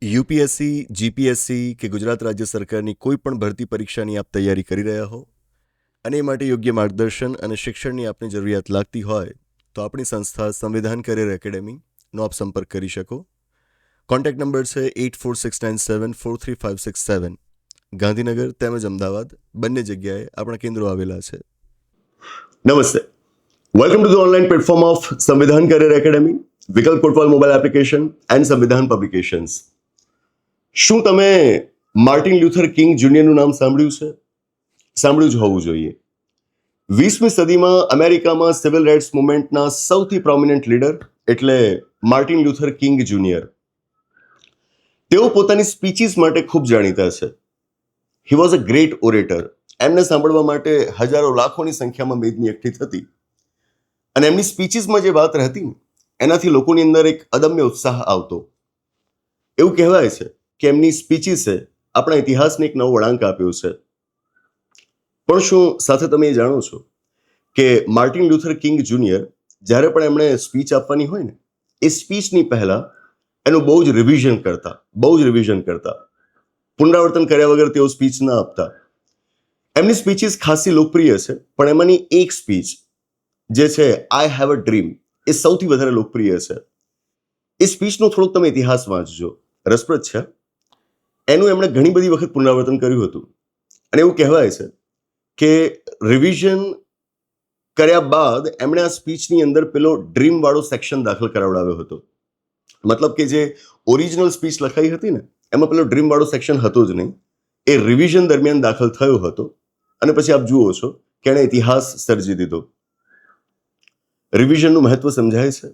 UPSC, GPSC કે ગુજરાત રાજ્ય સરકારની કોઈ પણ ભરતી પરીક્ષાની આપ તૈયારી કરી રહ્યા હો અને એ માટે યોગ્ય માર્ગદર્શન અને શિક્ષણની આપને જરૂરિયાત લાગતી હોય તો આપણી સંસ્થા સંવિધાન કરિયર એકેડેમીનો આપ સંપર્ક કરી શકો. કોન્ટેક્ટ નંબર છે 8469743567. ગાંધીનગર તેમજ અમદાવાદ બંને જગ્યાએ આપણા કેન્દ્રો આવેલા છે. નમસ્તે, welcome to the online platform of સંવિધાન કરિયર એકેડેમી, વિકલ્પ કોટવાલ મોબાઈલ એપ્લિકેશન એન્ડ સંવિધાન પબ્લિકેશન્સ. શું તમે માર્ટિન લ્યુથર કિંગ જુનિયરનું નામ સાંભળ્યું છે? સાંભળ્યું જ હોવું જોઈએ. 20મી સદીમાં અમેરિકામાં સિવિલ રાઇટ્સ મુવમેન્ટના સૌથી પ્રોમિનન્ટ લીડર એટલે માર્ટિન લ્યુથર કિંગ જુનિયર. તેઓ પોતાની સ્પીચીસ માટે ખૂબ જાણીતા છે. He was a great orator. એમને સાંભળવા માટે હજારો લાખોની સંખ્યામાં મેદની એકઠી થતી અને એમની સ્પીચીસમાં જે વાત રહેતી ને એનાથી લોકોની અંદર એક અદમ્ય ઉત્સાહ આવતો. એવું કહેવાય છે કે એમની સ્પીચીસે આપણા ઇતિહાસને એક નવો વળાંક આપ્યો છે. પણ શું સાથે તમે એ જાણો છો કે માર્ટિન લ્યુથર કિંગ જુનિયર જ્યારે પણ એમણે સ્પીચ આપવાની હોય ને એ સ્પીચની પહેલા એનું બહુ જ રિવિઝન કરતા. પુનરાવર્તન કર્યા વગર તેઓ સ્પીચ ના આપતા. એમની સ્પીચીસ ખાસી લોકપ્રિય છે, પણ એમાંની એક સ્પીચ જે છે આઈ હેવ અ ડ્રીમ એ સૌથી વધારે લોકપ્રિય છે. એ સ્પીચનો થોડોક તમે ઇતિહાસ વાંચજો, રસપ્રદ છે. એનું એમણે ઘણી બધી વખત પુનરાવર્તન કર્યું હતું અને એવું કહેવાય છે કે રિવિઝન કર્યા બાદ એમણે આ સ્પીચની અંદર પેલો ડ્રીમ વાળો સેક્શન દાખલ કરાવડાવ્યો હતો. મતલબ કે જે ઓરિજિનલ સ્પીચ લખાઈ હતી ને એમાં પેલો ડ્રીમ વાળો સેક્શન હતો જ નહીં. એ રિવિઝન દરમિયાન દાખલ થયો હતો અને પછી આપ જુઓ છો કે એણે ઇતિહાસ સર્જી દીધો. રિવિઝનનું મહત્વ સમજાય છે.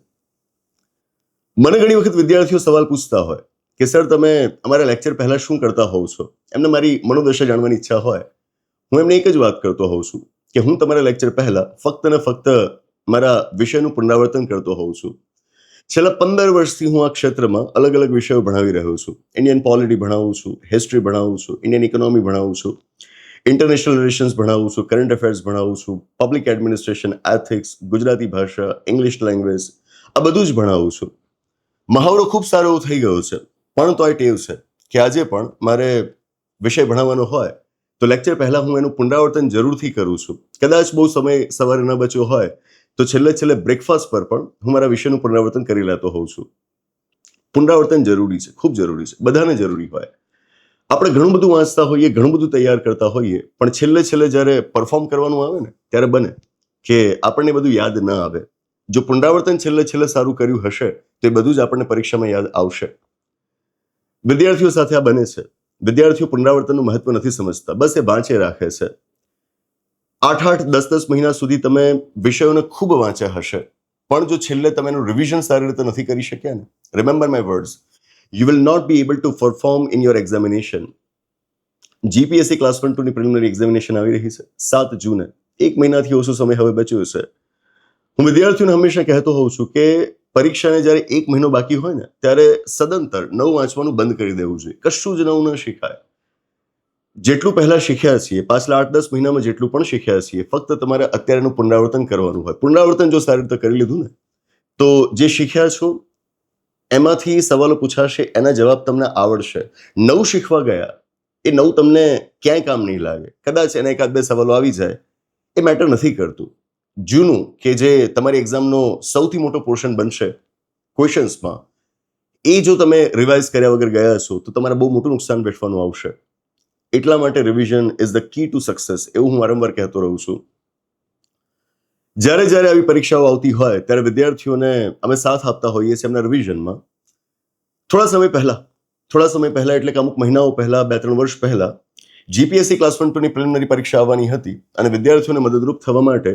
મને ઘણી વખત વિદ્યાર્થીઓ સવાલ પૂછતા હોય કે સર તમે અમારા લેક્ચર પહેલા શું કરતા હોવ છો? એમને મારી મનોદશા જાણવાની ઈચ્છા હોય. હું એમને એક જ વાત કરતો હોઉં છું કે હું તમારા લેક્ચર પહેલા ફક્ત ને ફક્ત મારા વિષયનું પુનરાવર્તન કરતો હોઉં છું. છેલ્લા 15 વર્ષથી હું આ ક્ષેત્રમાં અલગ અલગ વિષયો ભણાવી રહ્યો છું. ઇન્ડિયન પોલિટી ભણાવું છું, હિસ્ટ્રી ભણાવું છું, ઇન્ડિયન ઇકોનોમી ભણાવું છું, ઇન્ટરનેશનલ રિલેશન્સ ભણાવું છું, કરંટ અફેર્સ ભણાવું છું, પબ્લિક એડમિનિસ્ટ્રેશન, એથિક્સ, ગુજરાતી ભાષા, ઇંગ્લિશ લેંગ્વેજ, આ બધું જ ભણાવું છું. મહાવરો ખૂબ સારો એવો થઈ ગયો છે, પણ તો આ ટેવ છે કે આજે પણ મારે વિષય ભણાવવાનો હોય તો લેક્ચર પહેલા હું એનું પુનરાવર્તન જરૂરથી કરું છું. કદાચ બહુ સમય સવારે ન બચ્યો હોય તો છેલ્લે બ્રેકફાસ્ટ પર પણ હું મારા વિષયનું પુનરાવર્તન કરી લેતો હોઉં છું. પુનરાવર્તન જરૂરી છે, ખૂબ જરૂરી છે, બધાને જરૂરી હોય. આપણે ઘણું બધું વાંચતા હોઈએ, ઘણું બધું તૈયાર કરતા હોઈએ, પણ છેલ્લે જ્યારે પરફોર્મ કરવાનું આવે ને ત્યારે બને કે આપણને બધું યાદ ન આવે. જો પુનરાવર્તન છેલ્લે સારું કર્યું હશે તો એ બધું જ આપણને પરીક્ષામાં યાદ આવશે. વિદ્યાર્થીઓ સાથે આ બને છે. વિદ્યાર્થીઓ પુનરાવર્તનનું મહત્વ નથી સમજતા, બસ એ વાંચે રાખે છે. 8-8, 10-10 મહિના સુધી તમે વિષયોને ખૂબ વાંચ્યા હશે, પણ જો છેલ્લે તમે એનું રિવિઝન સારી રીતે નથી કરી શક્યા ને, remember my words, you will not be able to perform in your examination. GPSC class 1-2 ની પ્રિલિમિનરી એક્ઝામિનેશન આવી રહી છે 7 જૂને. 1 મહિનાથી ઓછો સમય હવે બચ્યો છે. હું વિદ્યાર્થીઓને હંમેશા કહેતો હોઉં છું કે પરીક્ષાને જ્યારે 1 મહિનો બાકી હોય ને ત્યારે સદંતર નવું વાંચવાનું બંધ કરી દેવું જોઈએ. કશું જ નવું ન શીખાય. જેટલું પહેલા શીખ્યા છીએ, પાછલા 8-10 મહિનામાં જેટલું પણ શીખ્યા છીએ, ફક્ત તમારે અત્યારેનું પુનરાવર્તન કરવાનું હોય. પુનરાવર્તન જો સારી રીતે કરી લીધું ને તો જે શીખ્યા છો એમાંથી સવાલો પૂછાશે, એના જવાબ તમને આવડશે. નવું શીખવા ગયા એ નવું તમને ક્યાંય કામ નહીં લાગે. કદાચ એના 1-2 સવાલો આવી જાય, એ મેટર નથી કરતું. જૂનું કે જે તમારી એક્ઝામનો સૌથી મોટો પોર્શન બનશે ક્વેશ્ચન્સમાં, એ જો તમે રિવાઇઝ કર્યા વગર ગયા છો તો તમારે બહુ મોટું નુકસાન વેઠવાનું આવશે. એટલા માટે revision is the key to success, એવું હું વારંવાર કહેતો રહું છું. જ્યારે આવી પરીક્ષાઓ આવતી હોય ત્યારે વિદ્યાર્થીઓને અમે સાથ આપતા હોઈએ છીએ એમના રિવિઝનમાં. થોડા સમય પહેલા એટલે કે અમુક મહિનાઓ પહેલા, 2-3 વર્ષ પહેલા જીપીએસસી ક્લાસ 1-2 ની પ્રિલિમિનરી પરીક્ષા આવવાની હતી અને વિદ્યાર્થીઓને મદદરૂપ થવા માટે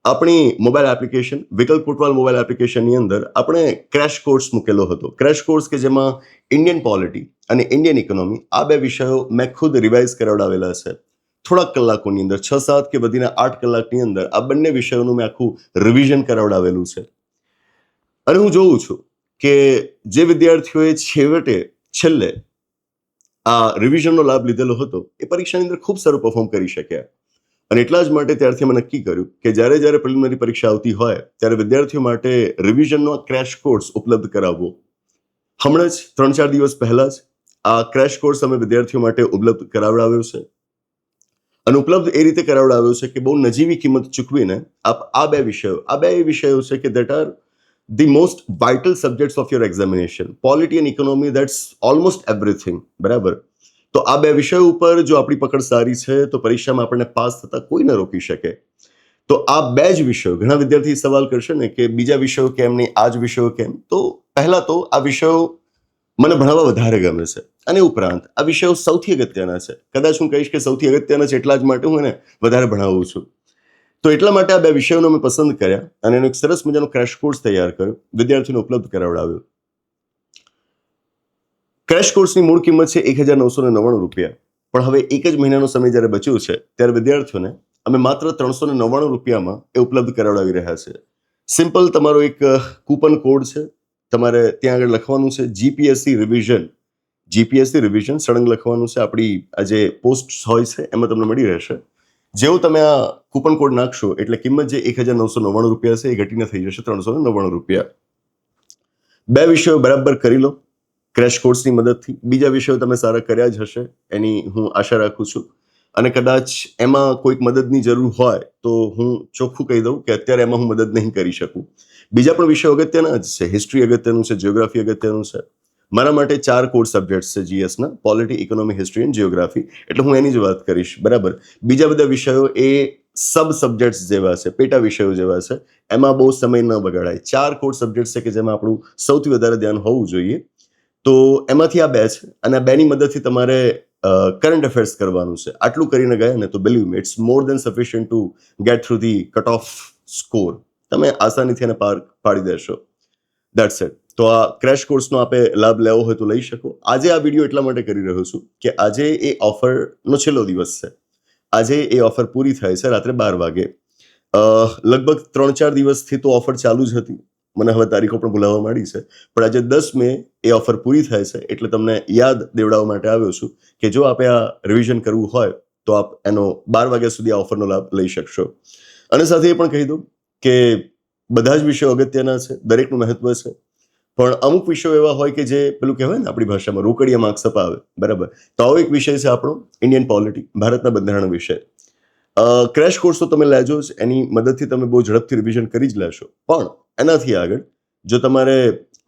આપણી મોબાઈલ એપ્લિકેશન, વિકલ્પ કોટવાલ મોબાઈલ એપ્લિકેશનની અંદર આપણે ક્રેશ કોર્સ મૂકેલો હતો. ક્રેશ કોર્સ કે જેમાં ઇન્ડિયન પોલિટી અને ઇન્ડિયન ઇકોનોમી આ 2 વિષયો મેં ખુદ રિવાઇઝ કરાવડાવેલા છે. થોડાક કલાકોની અંદર, 6-7 કે વધીને 8 કલાકની અંદર આ બંને વિષયોનું મેં આખું રિવિઝન કરાવડાવેલું છે. અને હું જોઉં છું કે જે વિદ્યાર્થીઓએ છેલ્લે આ રિવિઝનનો લાભ લીધેલો હતો એ પરીક્ષાની અંદર ખૂબ સારું પરફોર્મ કરી શક્યા. અને એટલા જ માટે ત્યારથી અમે નક્કી કર્યું કે જ્યારે પ્રિલિમિનરી પરીક્ષા આવતી હોય ત્યારે વિદ્યાર્થીઓ માટે રિવિઝનનો ક્રેશ કોર્સ ઉપલબ્ધ કરાવવો. હમણાં જ 3-4 દિવસ પહેલા જ આ ક્રેશ કોર્સ અમે વિદ્યાર્થીઓ માટે ઉપલબ્ધ કરાવડાવ્યો છે અને ઉપલબ્ધ એ રીતે કરાવડાવ્યો છે કે બહુ નજીવી કિંમત ચૂકવીને આપ આ બે વિષયો છે કે that are the most vital subjects of your examination, polity and economy, that's almost everything, બરાબર. તો આ બે વિષયો ઉપર જો આપણી પકડ સારી છે તો પરીક્ષામાં આપણને પાસ થતા કોઈ ન રોકી શકે. તો આ બે જ વિષયો, ઘણા વિદ્યાર્થી સવાલ કરશે ને કે બીજા વિષયો કેમ નહીં, આ જ વિષયો કેમ? તો પહેલા તો આ વિષયો મને ભણાવવા વધારે ગમે છે અને ઉપરાંત આ વિષયો સૌથી અગત્યના છે. કદાચ હું કહીશ કે સૌથી અગત્યના છે એટલા જ માટે હું એને વધારે ભણાવું છું. તો એટલા માટે આ બે વિષયોને મેં પસંદ કર્યા અને એનો એક સરસ મજાનો ક્રેશ કોર્સ તૈયાર કર્યો, વિદ્યાર્થીઓને ઉપલબ્ધ કરાવડાવ્યો. ક્રેશ કોર્સની મૂળ કિંમત છે ₹1,999, પણ હવે એક જ મહિનાનો સમય જ્યારે બચ્યો છે ત્યારે વિદ્યાર્થીઓને અમે માત્ર ₹399 એ ઉપલબ્ધ કરાવડાવી રહ્યા છે. સિમ્પલ તમારો એક કૂપન કોડ છે, તમારે ત્યાં આગળ લખવાનું છે જીપીએસસી રિવિઝન સળંગ લખવાનું છે. આપણી આ જે પોસ્ટ હોય છે એમાં તમને મળી રહેશે. જેવું તમે આ કૂપન કોડ નાખશો એટલે કિંમત જે ₹1,999 છે એ ઘટીને થઈ જશે ₹399. બે વિષયો બરાબર કરી લો ક્રેશ કોર્સની મદદથી. બીજા વિષયો તમે સારા કર્યા જ હશે એની હું આશા રાખું છું. અને કદાચ એમાં કોઈક મદદની જરૂર હોય તો હું ચોખ્ખું કહી દઉં કે અત્યારે એમાં હું મદદ નહીં કરી શકું. બીજા પણ વિષયો અગત્યના જ છે. હિસ્ટ્રી અગત્યનું છે, જિયોગ્રાફી અગત્યનું છે. મારા માટે 4 કોર સબ્જેક્ટ્સ છે જીએસના, polity, economy, history and geography, એટલે હું એની જ વાત કરીશ, બરાબર. બીજા બધા વિષયો એ સબ સબ્જેક્ટ્સ જેવા છે, પેટા વિષયો જેવા છે, એમાં બહુ સમય ન બગાડાય. 4 કોર સબ્જેક્ટ છે કે જેમાં આપણું સૌથી વધારે ધ્યાન હોવું જોઈએ. તો એમાંથી આ બે છે અને આ બેની મદદથી તમારે કરંટ અફેર્સ કરવાનું છે. આટલું કરીને ગયા ને તો believe me, it's more than sufficient to get through the cut off score. તમે આસાનીથી એને પાર પાડી દેશો. That's it. તો આ ક્રેશ કોર્સનો આપે લાભ લેવો હોય તો લઈ શકો. આજે આ વિડીયો એટલા માટે કરી રહ્યો છું કે આજે એ ઓફરનો છેલ્લો દિવસ છે. આજે એ ઓફર પૂરી થાય છે રાત્રે 12 વાગે. લગભગ 3-4 દિવસથી તો ઓફર ચાલુ જ હતી. મને હવે તારીખો પણ ભૂલાવવા માંડી છે, પણ આજે 10 મે એ ઓફર પૂરી થાય છે એટલે તમને યાદ દેવડાવવા માટે આવ્યો છું કે જો આપે આ રિવિઝન કરવું હોય તો આપ એનો 12 વાગ્યા સુધી આ ઓફરનો લાભ લઈ શકશો. અને સાથે એ પણ કહી દઉં કે બધા જ વિષયો અગત્યના છે, દરેકનું મહત્વ છે, પણ અમુક વિષયો એવા હોય કે જે પેલું કહેવાય ને આપણી ભાષામાં રોકડિયા માર્ક્સ અપાવે, બરાબર. તો આવો એક વિષય છે આપણો ઇન્ડિયન પોલિટી, ભારતના બંધારણ વિષય. ક્રેશ કોર્સ તો તમે લેજો જ, એની મદદથી તમે બહુ ઝડપથી રિવિઝન કરી જ લેશો. પણ એનાથી આગળ જો તમારે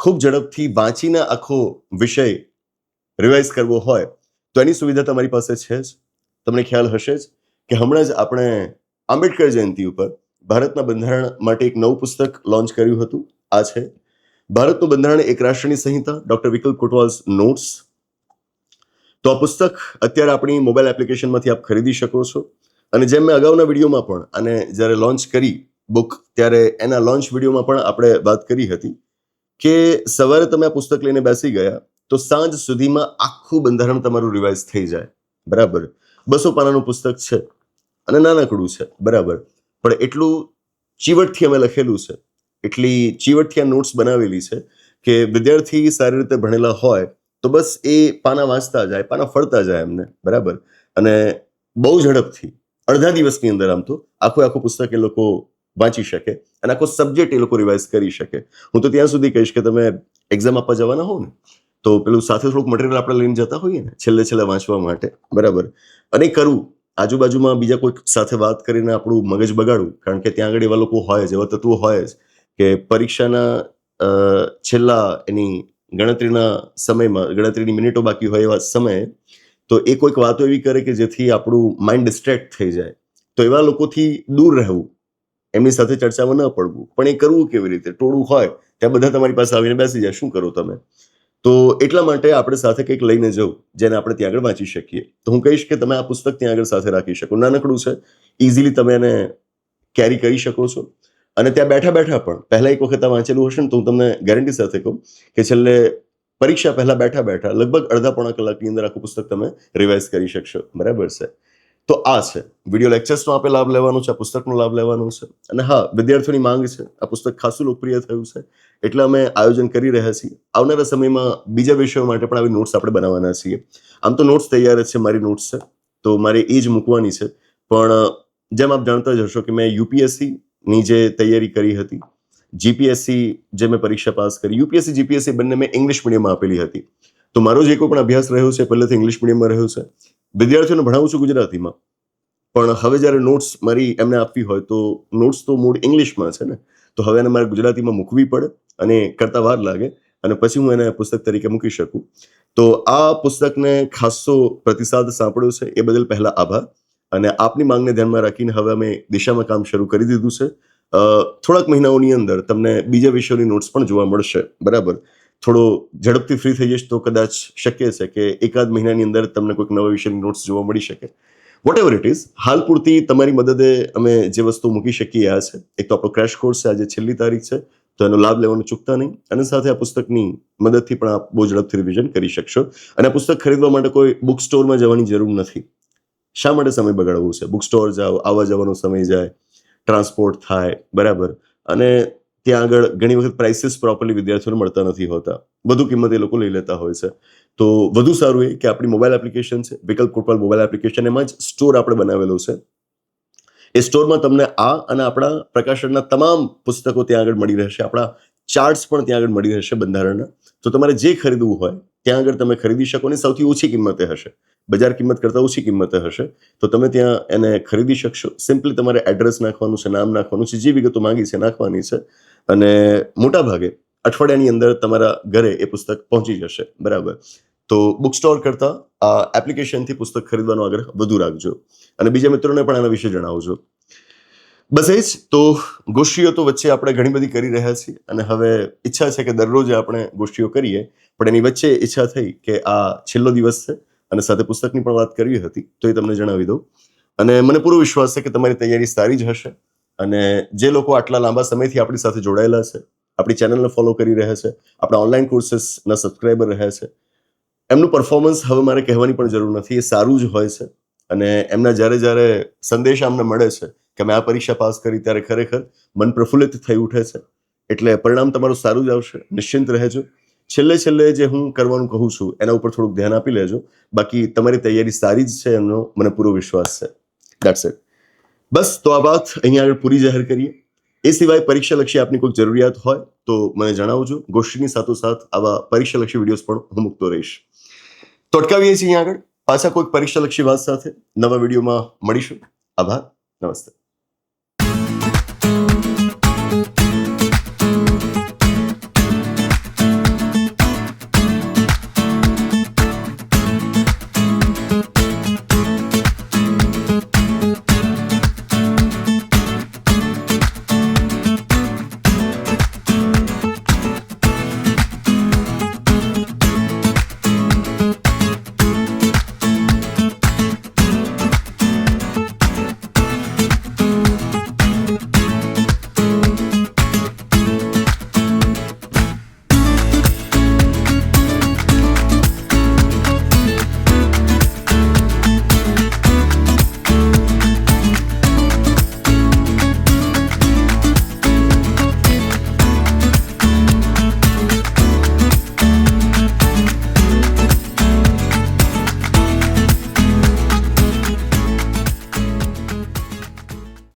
ખૂબ ઝડપથી વાંચીને આખો વિષય રિવાઇઝ કરવો હોય તો એની સુવિધા તમારી પાસે છે જ. તમને ખ્યાલ હશે જ કે હમણાં જ આપણે આંબેડકર જયંતિ ઉપર ભારતના બંધારણ માટે એક નવું પુસ્તક લોન્ચ કર્યું હતું. આ છે ભારતનું બંધારણ એક રાષ્ટ્રની સંહિતા, ડોક્ટર વિકલ્પ કોટવાલ્સ નોટ્સ. તો આ પુસ્તક અત્યારે આપણી મોબાઈલ એપ્લિકેશનમાંથી આપ ખરીદી શકો છો. અને જેમ મેં અગાઉના વિડીયોમાં પણ અને જ્યારે લોન્ચ કરી બુક ત્યારે એના લોન્ચ વિડીયોમાં પણ આપણે વાત કરી હતી કે સવારે તમે આ પુસ્તક લઈને બેસી ગયા તો સાંજ સુધીમાં આખું બંધારણ તમારું રિવાઇઝ થઈ જાય, બરાબર. 200 પાનાનું પુસ્તક છે અને નાનકડું છે, બરાબર, પણ એટલું ચીવટથી અમે લખેલું છે, એટલી ચીવટથી આ નોટ્સ બનાવેલી છે કે વિદ્યાર્થી સારી રીતે ભણેલા હોય તો બસ એ પાના વાંચતા જાય, પાના ફળતા જાય એમને, બરાબર. અને બહુ ઝડપથી અડધા દિવસની અંદર આમ તો આખું પુસ્તક એ લોકો વાંચી શકે અને આખો સબ્જેક્ટ એ લોકો રિવાઇઝ કરી શકે. હું તો ત્યાં સુધી કહીશ કે તમે એક્ઝામ આપવા જવાના હો ને તો પેલું સાથે થોડુંક મટીરિયલ આપણે લઈને જતા હોઈએ ને છેલ્લે વાંચવા માટે, બરાબર. અને કરવું આજુબાજુમાં બીજા કોઈક સાથે વાત કરીને આપણું મગજ બગાડવું, કારણ કે ત્યાં આગળ એવા લોકો હોય જ, એવા તત્વો હોય જ કે પરીક્ષાના છેલ્લા એની ગણતરીની મિનિટો બાકી હોય એવા સમયે તો એ કોઈક વાતો એવી કરે કે જેથી આપણું માઇન્ડ ડિસ્ટ્રેક્ટ થઈ જાય. તો એવા લોકોથી દૂર રહેવું, એમની સાથે ચર્ચામાં ન પડવું. પણ એ કરવું કેવી રીતે? ટોળું હોય ત્યાં બધા તમારી પાસે આવીને બેસી જાય, શું કરો તમે? તો એટલા માટે આપણે સાથે કંઈક લઈને જવું જેને આપણે ત્યાં આગળ વાંચી શકીએ. તો હું કહીશ કે તમે આ પુસ્તક ત્યાં આગળ સાથે રાખી શકો. નાનકડું છે, ઇઝીલી તમે એને કેરી કરી શકો છો. અને ત્યાં બેઠા પણ પહેલા એક વખત આ વાંચેલું હશે ને તો હું તમને ગેરંટી સાથે કહું કે છેલ્લે પરીક્ષા પહેલા બેઠા લગભગ અડધા-પોણા કલાકની અંદર આખું પુસ્તક તમે રિવાઇઝ કરી શકશો, બરાબર છે. તો આ છે વિડીયો લેક્ચર્સનો આપે લાભ લેવાનો છે, આ પુસ્તકનો લાભ લેવાનો છે. અને હા, વિદ્યાર્થીઓની માંગ છે, આ પુસ્તક ખાસું લોકપ્રિય થયું છે એટલે અમે આયોજન કરી રહ્યા છીએ. આવનારા સમયમાં બીજા વિષયો માટે પણ આવી નોટ્સ આપણે બનાવવાના છીએ. આમ તો નોટ્સ તૈયાર જ છે, મારી નોટ્સ છે તો મારે એ જ મૂકવાની છે. પણ જેમ આપ જાણતા જ હશો કે મેં યુપીએસસીની જે તૈયારી કરી હતી, જીપીએસસી જે મેં પરીક્ષા પાસ કરી, યુપીએસસી જીપીએસસી બંને મેં ઇંગ્લિશ મીડિયમમાં આપેલી હતી. તો મારો જે કોઈ પણ અભ્યાસ રહ્યો છે પહેલેથી ઇંગ્લિશ મીડિયમમાં રહ્યો છે. વિદ્યાર્થીઓને ભણાવું છું ગુજરાતીમાં, પણ હવે જ્યારે નોટ્સ મારી એમને આપવી હોય તો નોટ્સ તો મૂળ ઇંગ્લિશમાં છે ને, તો હવે એને મારે ગુજરાતીમાં મૂકવી પડે અને કરતા વાર લાગે, અને પછી હું એને પુસ્તક તરીકે મૂકી શકું. તો આ પુસ્તકને ખાસો પ્રતિસાદ સાંપડ્યો છે એ બદલ પહેલા આભાર. અને આપની માંગને ધ્યાનમાં રાખીને હવે અમે દિશામાં કામ શરૂ કરી દીધું છે. થોડાક મહિનાઓની અંદર તમને બીજા વિષયોની નોટ્સ પણ જોવા મળશે. બરાબર, થોડો ઝડપથી ફ્રી થઈ જઈશ તો કદાચ શક્ય છે કે એકાદ મહિનાની અંદર તમને કોઈક નવા વિષયની નોટ્સ જોવા મળી શકે. વોટ એવર ઇટ ઇઝ, હાલ પૂરતી તમારી મદદે અમે જે વસ્તુ મૂકી શકીએ આ છે. એક તો આપણો ક્રેશ કોર્સ છે, આજે છેલ્લી તારીખ છે, તો એનો લાભ લેવાનું ચૂકતા નહીં. અને સાથે આ પુસ્તકની મદદથી પણ આપ બહુ ઝડપથી રિવિઝન કરી શકશો. અને આ પુસ્તક ખરીદવા માટે કોઈ બુક સ્ટોરમાં જવાની જરૂર નથી. શા માટે સમય બગાડવો છે? બુક સ્ટોર જાઓ, આવવા જવાનો સમય જાય, ટ્રાન્સપોર્ટ થાય, બરાબર. અને ત્યાં આગળ ઘણી વખત પ્રાઇસીસ પ્રોપરલી વિદ્યાર્થીઓને મળતા નથી હોતા, વધુ કિંમત એ લોકો લઈ લેતા હોય છે. તો વધુ સારું એ કે આપણી મોબાઈલ એપ્લિકેશન છે, વિકલ્પ કોટવાલ મોબાઈલ એપ્લિકેશન, એમાં જ સ્ટોર આપણે બનાવેલો છે. એ સ્ટોરમાં તમને આ અને આપણા પ્રકાશનના તમામ પુસ્તકો ત્યાં આગળ મળી રહેશે. આપણા ચાર્ટ્સ પણ ત્યાં આગળ મળી રહેશે બંધારણના. તો તમારે જે ખરીદવું હોય ત્યાં આગળ તમે ખરીદી શકો, અને સૌથી ઓછી કિંમતે હશે, બજાર કિંમત કરતાં ઓછી કિંમતે હશે. તો તમે ત્યાં એને ખરીદી શકશો. સિમ્પલી તમારે એડ્રેસ નાખવાનું છે, નામ નાખવાનું છે, જે વિગતો માંગી છે નાખવાની છે, અને મોટા ભાગે અઠવાડિયાની અંદર તમારા ઘરે એ પુસ્તક પહોંચી જશે. બરાબર. તો બુક સ્ટોર કરતાં આ એપ્લિકેશનથી પુસ્તક ખરીદવાનો આગ્રહ વધુ રાખજો, અને બીજા મિત્રોને પણ આના વિશે જણાવજો. બસ એ જ. તો ગોષ્ઠીઓ તો વચ્ચે આપણે ઘણી બધી કરી રહ્યા છીએ, અને હવે ઈચ્છા છે કે દરરોજ આપણે ગોષ્ઠીઓ કરીએ, પણ એની વચ્ચે ઈચ્છા થઈ કે આ છેલ્લો દિવસ છે અને સાથે પુસ્તકની પણ વાત કરવી હતી, તો એ તમને જણાવી દઉં. અને મને પૂરો વિશ્વાસ છે કે તમારી તૈયારી સારી જ હશે. અને જે લોકો આટલા લાંબા સમયથી આપણી સાથે જોડાયેલા છે, આપણી ચેનલને ફોલો કરી રહ્યા છે, આપણા ઓનલાઈન કોર્સીસના સબસ્ક્રાઈબર રહ્યા છે, એમનું પરફોર્મન્સ હવે મારે કહેવાની પણ જરૂર નથી, એ સારું જ હોય છે. અને એમના જ્યારે સંદેશ અમને મળે છે કે અમે આ પરીક્ષા પાસ કરી, ત્યારે ખરેખર મન પ્રફુલ્લિત થઈ ઉઠે છે. એટલે પરિણામ તમારું સારું જ આવશે, નિશ્ચિંત રહેજો. છેલ્લે જે હું કરવાનું કહું છું એના ઉપર થોડુંક ધ્યાન આપી લેજો. બાકી તમારી તૈયારી સારી જ છે એમનો મને પૂરો વિશ્વાસ છે. That's it. બસ, તો આ વાત અહીંયા આગળ પૂરી જાહેર કરીએ. એ સિવાય પરીક્ષાલક્ષી આપની કોઈ જરૂરિયાત હોય તો મને જણાવજો. ગોષ્ઠીની સાથોસાથ આવા પરીક્ષાલક્ષી વિડીયોઝ પણ હું મૂકતો રહીશ. તો અટકાવીએ છીએ અહીંયા આગળ. પાછા કોઈક પરીક્ષાલક્ષી વાત સાથે નવા વિડીયોમાં મળીશું. આભાર. નમસ્તે.